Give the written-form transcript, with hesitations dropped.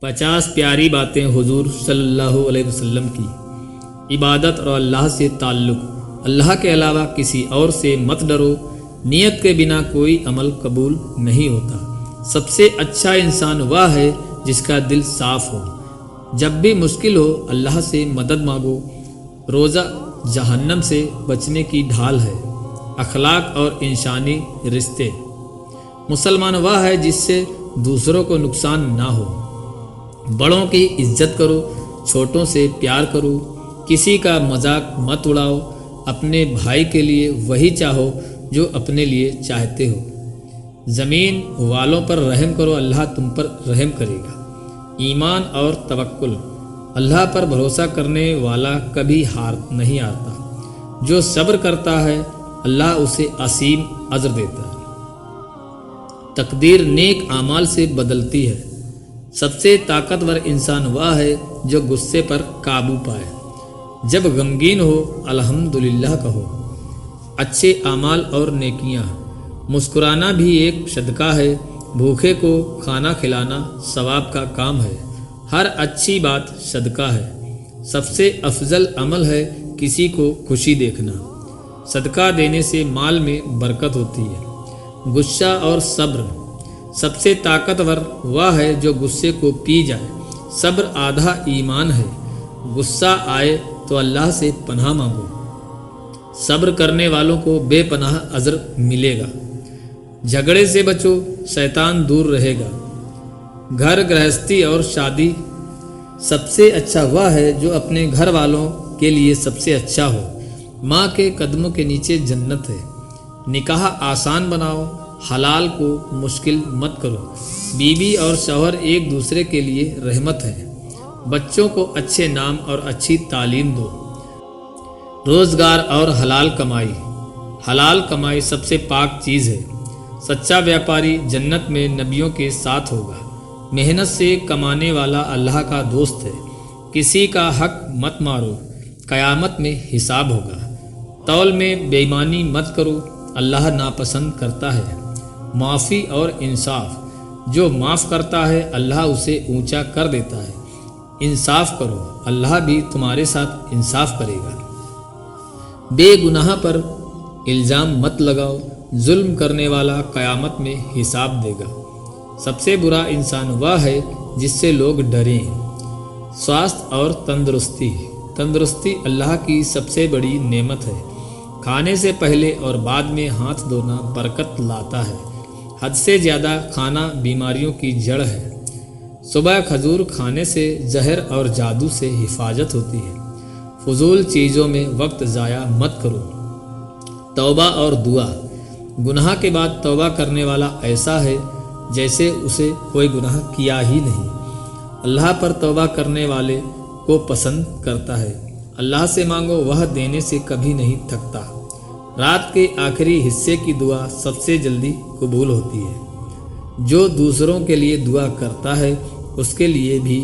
50 پیاری باتیں حضور صلی اللہ علیہ وسلم کی۔ عبادت اور اللہ سے تعلق۔ اللہ کے علاوہ کسی اور سے مت ڈرو، نیت کے بنا کوئی عمل قبول نہیں ہوتا۔ سب سے اچھا انسان وہ ہے جس کا دل صاف ہو۔ جب بھی مشکل ہو اللہ سے مدد مانگو۔ روزہ جہنم سے بچنے کی ڈھال ہے۔ اخلاق اور انسانی رشتے۔ مسلمان وہ ہے جس سے دوسروں کو نقصان نہ ہو۔ بڑوں کی عزت کرو، چھوٹوں سے پیار کرو، کسی کا مذاق مت اڑاؤ، اپنے بھائی کے لیے وہی چاہو جو اپنے لیے چاہتے ہو۔ زمین والوں پر رحم کرو، اللہ تم پر رحم کرے گا۔ ایمان اور توکل۔ اللہ پر بھروسہ کرنے والا کبھی ہار نہیں آتا۔ جو صبر کرتا ہے اللہ اسے عظیم اجر دیتا ہے۔ تقدیر نیک اعمال سے بدلتی ہے۔ سب سے طاقتور انسان وہ ہے جو غصے پر قابو پائے۔ جب غمگین ہو الحمدللہ کہو۔ اچھے اعمال اور نیکیاں۔ مسکرانا بھی ایک صدقہ ہے۔ بھوکے کو کھانا کھلانا ثواب کا کام ہے۔ ہر اچھی بات صدقہ ہے۔ سب سے افضل عمل ہے کسی کو خوشی دیکھنا۔ صدقہ دینے سے مال میں برکت ہوتی ہے۔ غصہ اور صبر۔ سب سے طاقتور وہ ہے جو غصے کو پی جائے۔ صبر آدھا ایمان ہے۔ غصہ آئے تو اللہ سے پناہ مانگو۔ صبر کرنے والوں کو بے پناہ اجر ملے گا۔ جھگڑے سے بچو، شیطان دور رہے گا۔ گھر گرہستی اور شادی۔ سب سے اچھا وہ ہے جو اپنے گھر والوں کے لیے سب سے اچھا ہو۔ ماں کے قدموں کے نیچے جنت ہے۔ نکاح آسان بناؤ، حلال کو مشکل مت کرو۔ بیوی اور شوہر ایک دوسرے کے لیے رحمت ہے۔ بچوں کو اچھے نام اور اچھی تعلیم دو۔ روزگار اور حلال کمائی۔ حلال کمائی سب سے پاک چیز ہے۔ سچا بیاپاری جنت میں نبیوں کے ساتھ ہوگا۔ محنت سے کمانے والا اللہ کا دوست ہے۔ کسی کا حق مت مارو، قیامت میں حساب ہوگا۔ تول میں بے ایمانی مت کرو، اللہ ناپسند کرتا ہے۔ معافی اور انصاف۔ جو معاف کرتا ہے اللہ اسے اونچا کر دیتا ہے۔ انصاف کرو، اللہ بھی تمہارے ساتھ انصاف کرے گا۔ بے گناہ پر الزام مت لگاؤ، ظلم کرنے والا قیامت میں حساب دے گا۔ سب سے برا انسان وہ ہے جس سے لوگ ڈریں۔ سواستھ اور تندرستی۔ تندرستی اللہ کی سب سے بڑی نعمت ہے۔ کھانے سے پہلے اور بعد میں ہاتھ دھونا برکت لاتا ہے۔ حد سے زیادہ کھانا بیماریوں کی جڑ ہے۔ صبح کھجور کھانے سے زہر اور جادو سے حفاظت ہوتی ہے۔ فضول چیزوں میں وقت ضائع مت کرو۔ توبہ اور دعا۔ گناہ کے بعد توبہ کرنے والا ایسا ہے جیسے اسے کوئی گناہ کیا ہی نہیں۔ اللہ پر توبہ کرنے والے کو پسند کرتا ہے۔ اللہ سے مانگو، وہ دینے سے کبھی نہیں تھکتا۔ رات کے آخری حصے کی دعا سب سے جلدی قبول ہوتی ہے۔ جو دوسروں کے لیے دعا کرتا ہے اس کے لیے بھی